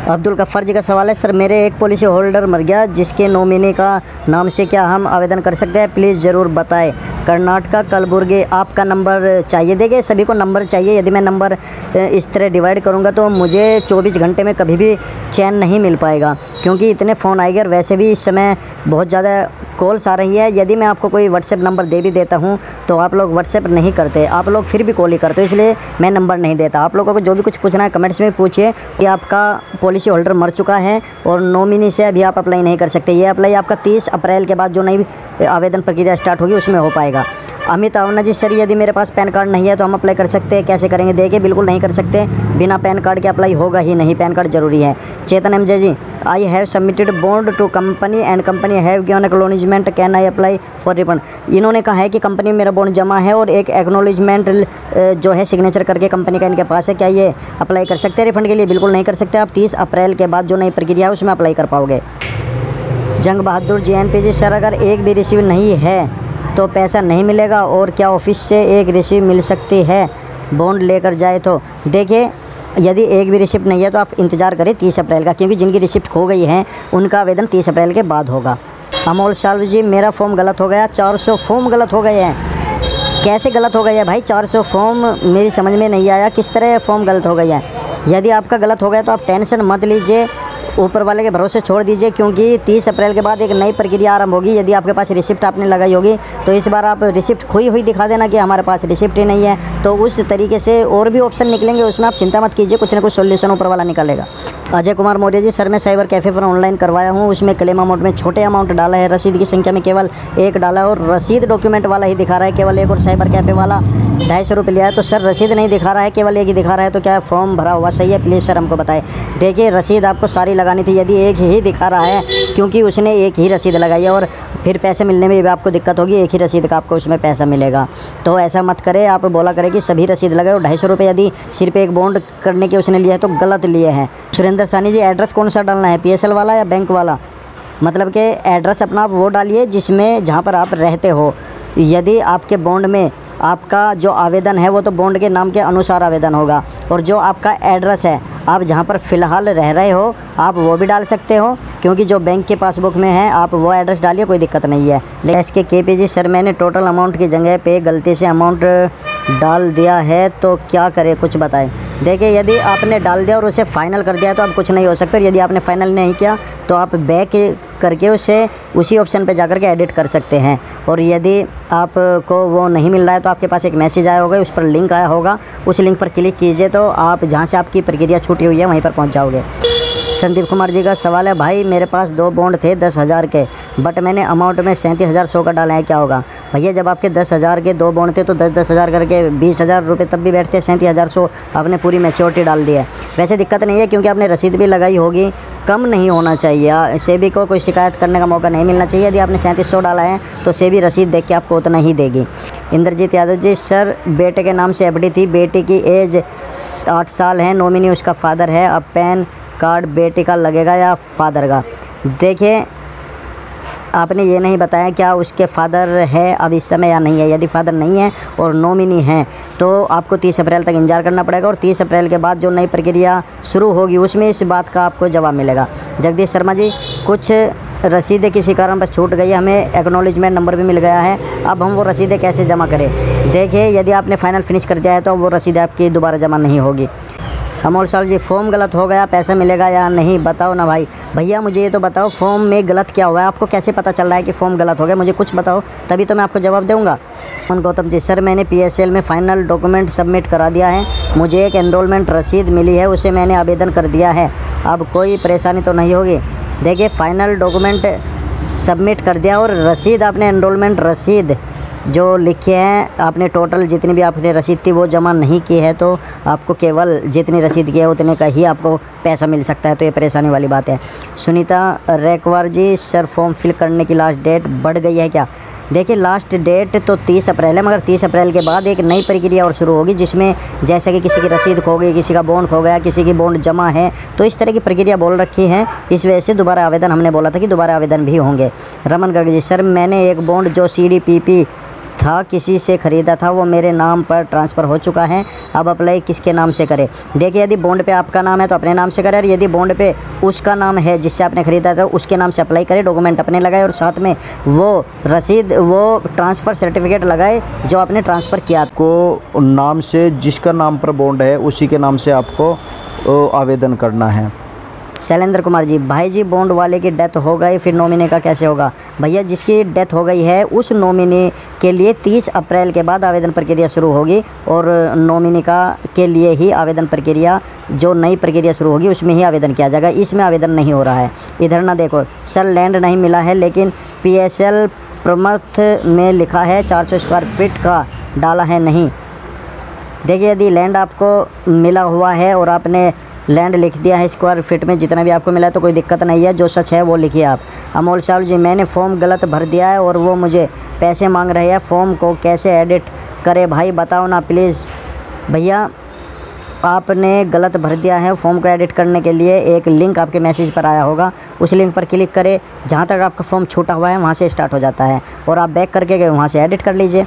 अब्दुल गफ्फार जी का सवाल है, सर मेरे एक पॉलिसी होल्डर मर गया जिसके नॉमिनी का नाम से क्या हम आवेदन कर सकते हैं, प्लीज़ ज़रूर बताएं। कर्नाटका कलबुर्गी। आपका नंबर चाहिए? देखिए सभी को नंबर चाहिए। यदि मैं नंबर इस तरह डिवाइड करूँगा तो मुझे 24 घंटे में कभी भी चैन नहीं मिल पाएगा, क्योंकि इतने फ़ोन आएंगे और वैसे भी इस समय बहुत ज़्यादा कॉल्स आ रही है। यदि मैं आपको कोई व्हाट्सएप नंबर दे भी देता हूं तो आप लोग व्हाट्सएप नहीं करते, आप लोग फिर भी कॉल ही करते हो, इसलिए मैं नंबर नहीं देता। आप लोगों को जो भी कुछ पूछना है कमेंट्स में पूछिए कि आपका पॉलिसी होल्डर मर चुका है और नॉमिनी से अभी आप अप्लाई नहीं कर सकते। ये अप्लाई आपका 30 अप्रैल के बाद जो नई आवेदन प्रक्रिया स्टार्ट होगी उसमें हो पाएगा। अमित अवना जी, सर यदि मेरे पास पैन कार्ड नहीं है तो हम अप्लाई कर सकते हैं, कैसे करेंगे? देखिए बिल्कुल नहीं कर सकते, बिना पैन कार्ड के अप्लाई होगा ही नहीं, पैन कार्ड जरूरी है। Chetan M J ji, I have submitted bond to company and company have given acknowledgement, can I apply for refund? इन्होंने कहा है कि कंपनी में मेरा बॉन्ड जमा है और एक एक्नॉलेजमेंट जो है सिग्नेचर करके कंपनी का इनके पास है, क्या ये अप्लाई कर सकते हैं रिफंड के लिए? बिल्कुल नहीं कर सकते, आप 30 अप्रैल के बाद जो नई प्रक्रिया है उसमें अप्लाई कर पाओगे। जंग Bahadur G N P G, sir अगर एक भी रिसीव नहीं है तो पैसा नहीं मिलेगा और क्या ऑफिस से एक रिसीव मिल सकती है बॉन्ड लेकर जाए तो? देखिए यदि एक भी रिसिप्ट नहीं है तो आप इंतज़ार करें 30 अप्रैल का, क्योंकि जिनकी रिसिप्ट खो गई है उनका आवेदन 30 अप्रैल के बाद होगा। अमोल साल्व जी, मेरा फॉर्म गलत हो गया, 400 फॉर्म गलत हो गए हैं। कैसे गलत हो गए हैं भाई? 400 फॉर्म मेरी समझ में नहीं आया, किस तरह फॉर्म गलत हो गए हैं? यदि आपका गलत हो गया तो आप टेंशन मत लीजिए, ऊपर वाले के भरोसे छोड़ दीजिए, क्योंकि 30 अप्रैल के बाद एक नई प्रक्रिया आरंभ होगी। यदि आपके पास रिसिप्ट आपने लगाई होगी तो इस बार आप रिसिप्ट खोई हुई दिखा देना कि हमारे पास रिसिप्ट ही नहीं है, तो उस तरीके से और भी ऑप्शन निकलेंगे, उसमें आप चिंता मत कीजिए, कुछ ना कुछ सोल्यूशन ऊपर वाला निकलेगा। अजय कुमार मौर्य जी, सर मैं साइबर कैफ़े पर ऑनलाइन करवाया हूँ, उसमें क्लेम अमाउंट में छोटे अमाउंट डाला है, रसीद की संख्या में केवल 1 डाला है और रसीद डॉक्यूमेंट वाला ही दिखा रहा है केवल 1, और साइबर कैफ़े वाला 250 रुपये लिया है। तो सर रसीद नहीं दिखा रहा है, केवल 1 ही दिखा रहा है, तो क्या फॉर्म भरा हुआ सही है? प्लीज़ सर हमको बताएं। देखिए रसीद आपको सारी लगानी थी, यदि एक ही दिखा रहा है क्योंकि उसने एक ही रसीद लगाई है और फिर पैसे मिलने में भी आपको दिक्कत होगी, एक ही रसीद का आपको उसमें पैसा मिलेगा। तो ऐसा मत करें, आप बोला करें कि सभी रसीद लगाए और 250 रुपये यदि सिर्फ एक बॉन्ड करने के उसने लिया है तो गलत लिए हैं। सुरेंद्र सानी जी, एड्रेस कौन सा डालना है, PSL वाला या बैंक वाला? मतलब कि एड्रेस अपना वो डालिए जिसमें जहाँ पर आप रहते हो। यदि आपके बॉन्ड में आपका जो आवेदन है वो तो बॉन्ड के नाम के अनुसार आवेदन होगा, और जो आपका एड्रेस है आप जहाँ पर फ़िलहाल रह रहे हो आप वो भी डाल सकते हो, क्योंकि जो बैंक के पासबुक में है आप वो एड्रेस डालिए, कोई दिक्कत नहीं है। लेकिन इसके KPG, सर मैंने टोटल अमाउंट की जगह पे गलती से अमाउंट डाल दिया है तो क्या करें, कुछ बताएं। देखिए यदि आपने डाल दिया और उसे फ़ाइनल कर दिया तो अब कुछ नहीं हो सकता, और यदि आपने फ़ाइनल नहीं किया तो आप बैक करके उसे उसी ऑप्शन पे जाकर के एडिट कर सकते हैं। और यदि आपको वो नहीं मिल रहा है तो आपके पास एक मैसेज आया होगा, उस पर लिंक आया होगा, उस लिंक पर क्लिक कीजिए तो आप जहाँ से आपकी प्रक्रिया छूटी हुई है वहीं पर पहुँच जाओगे। संदीप कुमार जी का सवाल है, भाई मेरे पास 2 बॉन्ड थे 10,000 के, बट मैंने अमाउंट में 37,100 का डाला है, क्या होगा? भैया जब आपके 10,000 के 2 बॉन्ड थे तो 10,000 करके 20,000 रुपये तब भी बैठते, 37,100 आपने पूरी मैच्योरिटी डाल दी है। वैसे दिक्कत नहीं है क्योंकि आपने रसीद भी लगाई होगी, कम नहीं होना चाहिए, सेबी को कोई शिकायत करने का मौका नहीं मिलना चाहिए। यदि आपने 3700 डाला है तो सेबी रसीद देख के आपको उतना ही देगी। इंद्रजीत यादव जी, सर बेटे के नाम से FD थी, बेटी की एज 8 साल है, नॉमिनी उसका फादर है, अब पैन कार्ड बेटी का लगेगा या फादर का? देखिए आपने ये नहीं बताया क्या उसके फादर है अब इस समय या नहीं है। यदि फादर नहीं है और नॉमिनी है तो आपको 30 अप्रैल तक इंतजार करना पड़ेगा, और 30 अप्रैल के बाद जो नई प्रक्रिया शुरू होगी उसमें इस बात का आपको जवाब मिलेगा। जगदीश शर्मा जी, कुछ रसीदें किसी कारण बस छूट गई, हमें एक्नॉलेजमेंट नंबर भी मिल गया है, अब हम वो रसीदें कैसे जमा करें? देखिए यदि आपने फ़ाइनल फिनिश कर दिया है तो वो रसीद आपकी दोबारा जमा नहीं होगी। अमोल सर जी, फॉर्म गलत हो गया, पैसा मिलेगा या नहीं, बताओ ना भाई। भैया मुझे ये तो बताओ फॉर्म में गलत क्या हुआ है, आपको कैसे पता चल रहा है कि फॉर्म गलत हो गया? मुझे कुछ बताओ तभी तो मैं आपको जवाब दूंगा। गौतम जी, सर मैंने PSL में फ़ाइनल डॉक्यूमेंट सबमिट करा दिया है, मुझे एक एनरोलमेंट रसीद मिली है, उसे मैंने आवेदन कर दिया है, अब कोई परेशानी तो नहीं होगी? देखिए फ़ाइनल डॉक्यूमेंट सबमिट कर दिया और रसीद आपने एनरोलमेंट रसीद जो लिखे हैं आपने, टोटल जितनी भी आपने रसीद थी वो जमा नहीं की है, तो आपको केवल जितनी रसीद की है उतने का ही आपको पैसा मिल सकता है, तो ये परेशानी वाली बात है। सुनीता रेकवार जी, सर फॉर्म फिल करने की लास्ट डेट बढ़ गई है क्या? देखिए लास्ट डेट तो 30 अप्रैल है, मगर 30 अप्रैल के बाद एक नई प्रक्रिया और शुरू होगी, जिसमें जैसे कि किसी की रसीद खो गई, किसी का बॉन्ड खो गया, किसी की बॉन्ड जमा है, तो इस तरह की प्रक्रिया बोल रखी है, इस वजह से दोबारा आवेदन हमने बोला था कि दोबारा आवेदन भी होंगे। रमन गर्ग जी, सर मैंने एक बॉन्ड जो CDPP था, किसी से ख़रीदा था, वो मेरे नाम पर ट्रांसफ़र हो चुका है। अब अप्लाई किसके नाम से करें? देखिए, यदि बॉन्ड पे आपका नाम है तो अपने नाम से करें, और यदि बॉन्ड पे उसका नाम है जिससे आपने ख़रीदा था उसके नाम से अप्लाई करें, डॉक्यूमेंट अपने लगाए और साथ में वो रसीद, वो ट्रांसफ़र सर्टिफिकेट लगाए जो आपने ट्रांसफ़र किया। को नाम से जिसका नाम पर बॉन्ड है उसी के नाम से आपको आवेदन करना है। शैलेंद्र कुमार जी, भाई जी बॉन्ड वाले की डेथ हो गई, फिर नॉमिनी का कैसे होगा? भैया, जिसकी डेथ हो गई है उस नॉमिनी के लिए 30 अप्रैल के बाद आवेदन प्रक्रिया शुरू होगी, और नॉमिनी का के लिए ही आवेदन प्रक्रिया, जो नई प्रक्रिया शुरू होगी उसमें ही आवेदन किया जाएगा। इसमें आवेदन नहीं हो रहा है। इधर ना देखो सर, लैंड नहीं मिला है, लेकिन PSL प्रमथ में लिखा है 400 स्क्वायर फीट का डाला है नहीं। देखिए, यदि लैंड आपको मिला हुआ है और आपने लैंड लिख दिया है स्क्वायर फीट में, जितना भी आपको मिला है, तो कोई दिक्कत नहीं है। जो सच है वो लिखिए आप। अमोल साहब जी, मैंने फॉर्म गलत भर दिया है और वो मुझे पैसे मांग रहे हैं, फॉर्म को कैसे एडिट करें भाई, बताओ ना प्लीज़। भैया, आपने गलत भर दिया है। फॉर्म को एडिट करने के लिए एक लिंक आपके मैसेज पर आया होगा, उस लिंक पर क्लिक करें। जहाँ तक आपका फॉर्म छूटा हुआ है वहाँ से स्टार्ट हो जाता है, और आप बैक करके गए वहाँ से एडिट कर लीजिए।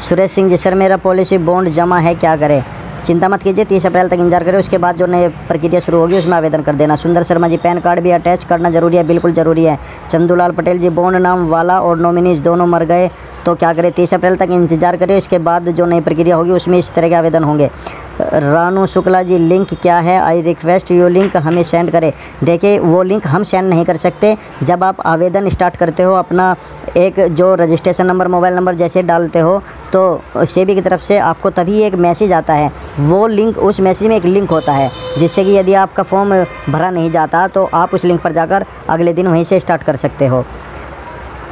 सुरेश सिंह जी, सर मेरा पॉलिसी बॉन्ड जमा है, क्या करें? चिंता मत कीजिए, 30 अप्रैल तक इंतजार करें, उसके बाद जो नई प्रक्रिया शुरू होगी उसमें आवेदन कर देना। सुंदर शर्मा जी, पैन कार्ड भी अटैच करना जरूरी है? बिल्कुल ज़रूरी है। चंदूलाल पटेल जी, बॉन्ड नाम वाला और नॉमिनीज दोनों मर गए तो क्या करें? 30 अप्रैल तक इंतजार करें, उसके बाद जो नई प्रक्रिया होगी उसमें इस तरह के आवेदन होंगे। रानू शुक्ला जी, लिंक क्या है? आई रिक्वेस्ट यू लिंक हमें सेंड करें। देखिए, वो लिंक हम सेंड नहीं कर सकते। जब आप आवेदन स्टार्ट करते हो, अपना एक जो रजिस्ट्रेशन नंबर, मोबाइल नंबर जैसे डालते हो, तो सेबी की तरफ से आपको तभी एक मैसेज आता है। वो लिंक, उस मैसेज में एक लिंक होता है जिससे कि यदि आपका फॉर्म भरा नहीं जाता तो आप उस लिंक पर जाकर अगले दिन वहीं से स्टार्ट कर सकते हो।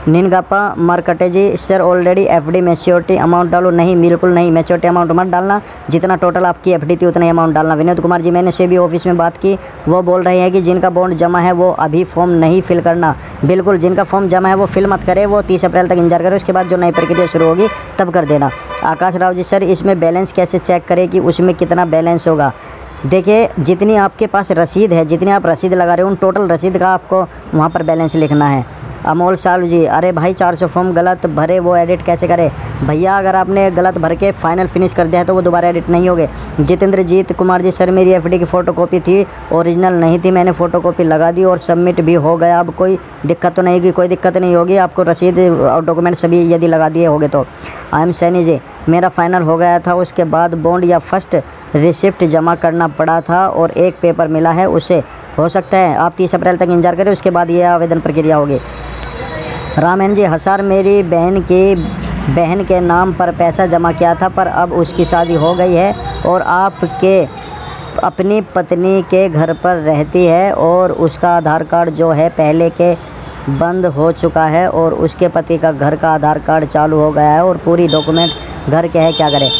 निनगापा मार्कटे ji, sir already FD maturity amount डालो? नहीं, बिल्कुल नहीं, मैच्योरिटी अमाउंट मत डालना, जितना टोटल आपकी FD थी उतना ही अमाउंट डालना। विनोद कुमार जी, मैंने सेबी ऑफिस में बात की, वो बोल रहे हैं कि जिनका बॉन्ड जमा है वो अभी फॉर्म नहीं फिल करना। बिल्कुल, जिनका फॉर्म जमा है वो फिल मत करे, वो 30 अप्रैल तक इंतजार करें, उसके बाद जो नई प्रक्रिया शुरू होगी तब कर देना। आकाश राव जी, सर इसमें बैलेंस कैसे चेक करें कि उसमें कितना बैलेंस होगा? देखिए, जितनी आपके पास रसीद है, जितनी आप रसीद लगा रहे हो, उन टोटल रसीद का आपको वहाँ पर बैलेंस लिखना है। अमोल साल जी, अरे भाई 400 फॉर्म गलत भरे, वो एडिट कैसे करें? भैया, अगर आपने गलत भर के फाइनल फिनिश कर दिया है तो वो दोबारा एडिट नहीं होगे। जितेंद्रजीत कुमार जी, सर मेरी FD की फ़ोटोकॉपी थी, ओरिजिनल नहीं थी, मैंने फ़ोटोकॉपी लगा दी और सबमिट भी हो गया, अब कोई दिक्कत तो नहीं होगी? कोई दिक्कत नहीं होगी, आपको रसीद और डॉक्यूमेंट सभी यदि लगा दिए होगे तो। AM सैनी जी, मेरा फाइनल हो गया था, उसके बाद बॉन्ड या फर्स्ट रिसिप्ट जमा करना पड़ा था और एक पेपर मिला है, उससे हो सकता है आप 30 अप्रैल तक इंतजार करें, उसके बाद ये आवेदन प्रक्रिया होगी। रामन जी, हसार मेरी बहन के नाम पर पैसा जमा किया था, पर अब उसकी शादी हो गई है और आपके अपनी पत्नी के घर पर रहती है, और उसका आधार कार्ड जो है पहले के बंद हो चुका है और उसके पति का घर का आधार कार्ड चालू हो गया है और पूरी डॉक्यूमेंट घर के है, क्या करें?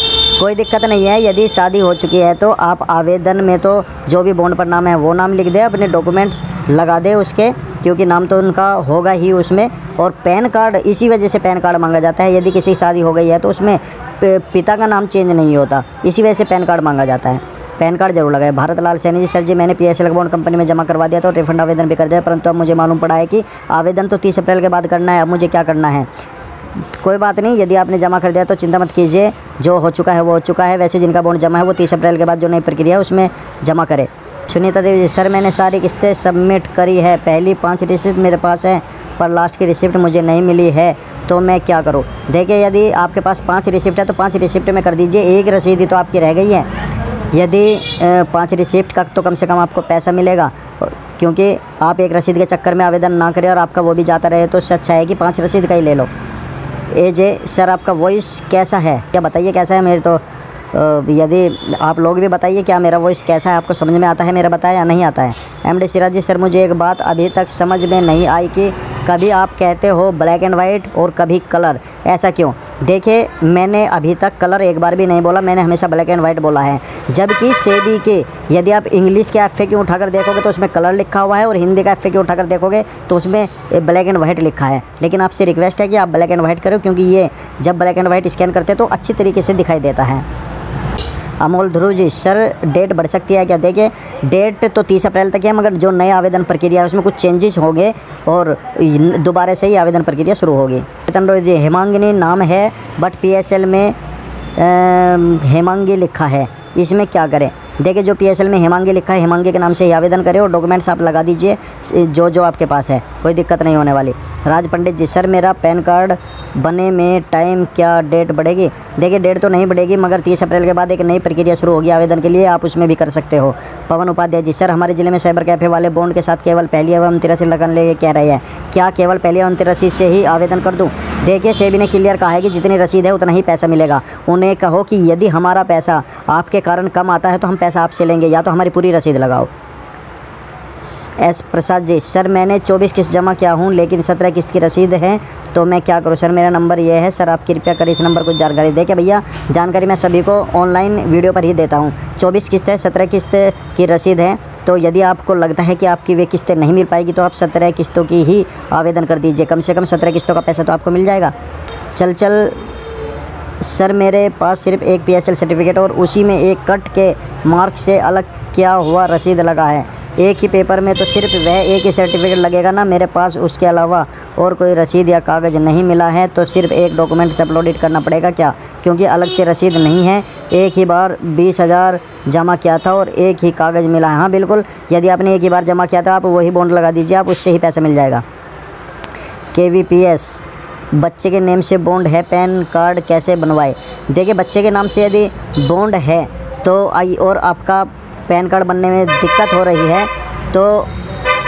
कोई दिक्कत नहीं है, यदि शादी हो चुकी है तो आप आवेदन में तो जो भी बॉन्ड पर नाम है वो नाम लिख दे, अपने डॉक्यूमेंट्स लगा दे उसके, क्योंकि नाम तो उनका होगा ही उसमें। और पैन कार्ड, इसी वजह से पैन कार्ड मांगा जाता है। यदि किसी की शादी हो गई है तो उसमें पिता का नाम चेंज नहीं होता, इसी वजह से पैन कार्ड मांगा जाता है। पैन कार्ड जरूर लगाए। भारत लाल सैनी जी, सर जी मैंने PSL बॉन्ड कंपनी में जमा करवा दिया था और रिफंड आवेदन भी कर दिया, परंतु अब मुझे मालूम पड़ा है कि आवेदन तो 30 अप्रैल के बाद करना है, अब मुझे क्या करना है? कोई बात नहीं, यदि आपने जमा कर दिया तो चिंता मत कीजिए, जो हो चुका है वो हो चुका है। वैसे जिनका बॉन्ड जमा है वो 30 अप्रैल के बाद जो नई प्रक्रिया है उसमें जमा करें। सुनीता देवी जी, सर मैंने सारी किस्तें सबमिट करी है, पहली 5 रिसिप्ट मेरे पास है, पर लास्ट की रिसिप्ट मुझे नहीं मिली है, तो मैं क्या करूं? देखिए, यदि आपके पास 5 रिसिप्ट है तो 5 रिसिप्ट में कर दीजिए, एक रसीद तो आपकी रह गई है। यदि 5 रिसिप्ट का तो कम से कम आपको पैसा मिलेगा, क्योंकि आप एक रसीद के चक्कर में आवेदन ना करें और आपका वो भी जाता रहे, तो अच्छा है कि 5 रसीद का ही ले लो। एजे, सर आपका वॉइस कैसा है? क्या बताइए कैसा है? मेरे तो यदि आप लोग भी बताइए क्या मेरा वॉइस कैसा है, आपको समझ में आता है मेरा बताया या नहीं आता है? MD सिराज जी, सर मुझे एक बात अभी तक समझ में नहीं आई कि कभी आप कहते हो ब्लैक एंड वाइट और कभी कलर, ऐसा क्यों? देखिए, मैंने अभी तक कलर एक बार भी नहीं बोला, मैंने हमेशा ब्लैक एंड वाइट बोला है। जबकि सेबी के यदि आप इंग्लिश के FAQ उठाकर देखोगे तो उसमें कलर लिखा हुआ है, और हिंदी का FAQ उठाकर देखोगे तो उसमें ब्लैक एंड वाइट लिखा है। लेकिन आपसे रिक्वेस्ट है कि आप ब्लैक एंड वाइट करो, क्योंकि ये जब ब्लैक एंड वाइट स्कैन करते हैं तो अच्छी तरीके से दिखाई देता है। अमोल ध्रुव जी, सर डेट बढ़ सकती है क्या? देखिए डेट तो 30 अप्रैल तक है, मगर जो नया आवेदन प्रक्रिया है उसमें कुछ चेंजेस हो गए और दोबारा से ही आवेदन प्रक्रिया शुरू होगी। चेतन रोय जी, हेमांगिनी नाम है बट PSL में हेमांगी लिखा है, इसमें क्या करें? देखिए जो PSL में हेमांगी लिखा है, हेमांगी के नाम से ही आवेदन करें और डॉक्यूमेंट्स आप लगा दीजिए जो आपके पास है, कोई दिक्कत नहीं होने वाली। राज पंडित जी, सर मेरा पैन कार्ड बने में टाइम क्या डेट बढ़ेगी? देखिए डेट तो नहीं बढ़ेगी, मगर 30 अप्रैल के बाद एक नई प्रक्रिया शुरू होगी आवेदन के लिए, आप उसमें भी कर सकते हो। पवन उपाध्याय जी, सर हमारे ज़िले में साइबर कैफ़े वाले बॉन्ड के साथ केवल पहली एवं 83 लगन ले कह रहे हैं, क्या केवल पहली एवं 83 से ही आवेदन कर दूँ? देखिए सेबी ने क्लियर कहा है कि जितनी रसीद है उतना ही पैसा मिलेगा। उन्हें कहो कि यदि हमारा पैसा आपके कारण कम आता है तो हम पैसा आपसे लेंगे, या तो हमारी पूरी रसीद लगाओ। एस प्रसाद जी, सर मैंने 24 किस्त जमा किया हूँ लेकिन 17 किस्त की रसीद है, तो मैं क्या करूँ? सर मेरा नंबर ये है, सर आप कृपया कर इस नंबर को जानकारी दें। क्या भैया, जानकारी मैं सभी को ऑनलाइन वीडियो पर ही देता हूँ। 24 किस्त है, 17 किस्त की रसीद है, तो यदि आपको लगता है कि आपकी वे किस्तें नहीं मिल पाएगी तो आप 17 किस्तों की ही आवेदन कर दीजिए, कम से कम 17 किस्तों का पैसा तो आपको मिल जाएगा। चल सर मेरे पास सिर्फ एक PSL सर्टिफिकेट और उसी में एक कट के मार्क से अलग किया हुआ रसीद लगा है, एक ही पेपर में, तो सिर्फ वह एक ही सर्टिफिकेट लगेगा ना? मेरे पास उसके अलावा और कोई रसीद या कागज़ नहीं मिला है, तो सिर्फ एक डॉक्यूमेंट से अपलोड करना पड़ेगा क्या? क्योंकि अलग से रसीद नहीं है, एक ही बार 20,000 जमा किया था और एक ही कागज़ मिला है। हाँ बिल्कुल, यदि आपने एक ही बार जमा किया था आप वही बॉन्ड लगा दीजिए, आप उससे ही पैसा मिल जाएगा। KVPS, बच्चे के नेम से बॉन्ड है, पैन कार्ड कैसे बनवाए? देखिए बच्चे के नाम से यदि बॉन्ड है तो और आपका पैन कार्ड बनने में दिक्कत हो रही है तो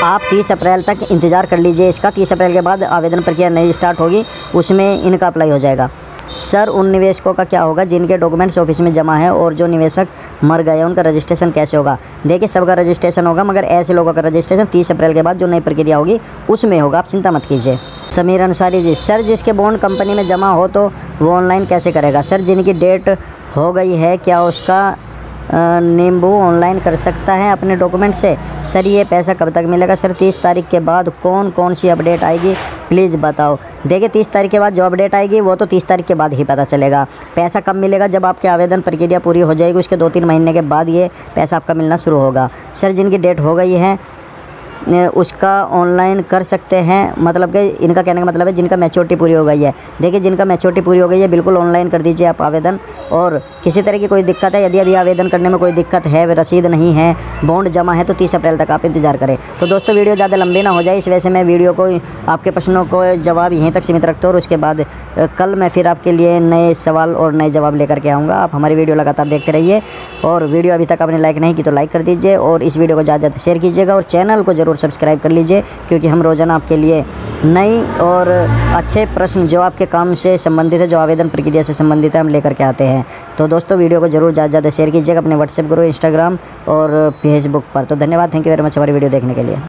आप 30 अप्रैल तक इंतज़ार कर लीजिए इसका। 30 अप्रैल के बाद आवेदन प्रक्रिया नई स्टार्ट होगी, उसमें इनका अप्लाई हो जाएगा। सर उन निवेशकों का क्या होगा जिनके डॉक्यूमेंट्स ऑफिस में जमा है और जो निवेशक मर गए उनका रजिस्ट्रेशन कैसे होगा? देखिए सबका रजिस्ट्रेशन होगा, मगर ऐसे लोगों का रजिस्ट्रेशन 30 अप्रैल के बाद जो नई प्रक्रिया होगी उसमें होगा, आप चिंता मत कीजिए। समीर अंसारी जी, सर जिसके बॉन्ड कंपनी में जमा हो तो वो ऑनलाइन कैसे करेगा? सर जिनकी डेट हो गई है क्या उसका नींबू ऑनलाइन कर सकता है अपने डॉक्यूमेंट से? सर ये पैसा कब तक मिलेगा? सर 30 तारीख के बाद कौन कौन सी अपडेट आएगी प्लीज़ बताओ। देखिए 30 तारीख के बाद जो अपडेट आएगी वो तो 30 तारीख के बाद ही पता चलेगा। पैसा कब मिलेगा? जब आपके आवेदन प्रक्रिया पूरी हो जाएगी उसके 2-3 महीने के बाद ये पैसा आपका मिलना शुरू होगा। सर जिनकी डेट हो गई है उसका ऑनलाइन कर सकते हैं, मतलब कि इनका कहने का मतलब है जिनका मैच्योरिटी पूरी हो गई है। देखिए जिनका मैच्योरिटी पूरी हो गई है बिल्कुल ऑनलाइन कर दीजिए आप आवेदन, और किसी तरह की कोई दिक्कत है, यदि अभी आवेदन करने में कोई दिक्कत है, रसीद नहीं है, बॉन्ड जमा है, तो 30 अप्रैल तक आप इंतज़ार करें। तो दोस्तों वीडियो ज़्यादा लंबी ना हो जाए, इस वजह से मैं वीडियो को आपके प्रश्नों को जवाब यहीं तक सीमित रखता हूँ और उसके बाद कल मैं फिर आपके लिए नए सवाल और नए जवाब लेकर के आऊँगा। आप हमारी वीडियो लगातार देखते रहिए, और वीडियो अभी तक आपने लाइक नहीं की तो लाइक कर दीजिए और इस वीडियो को ज़्यादा ज़्यादा शेयर कीजिएगा और चैनल को ज़रूर सब्सक्राइब कर लीजिए, क्योंकि हम रोज़ाना आपके लिए नई और अच्छे प्रश्न जो आपके काम से संबंधित है, जो आवेदन प्रक्रिया से संबंधित है, हम लेकर के आते हैं। तो दोस्तों वीडियो को ज़रूर ज़्यादा ज़्यादा शेयर कीजिएगा अपने व्हाट्सएप ग्रुप, इंस्टाग्राम और फेसबुक पर। तो धन्यवाद, थैंक यू वेरी मच हमारी वीडियो देखने के लिए।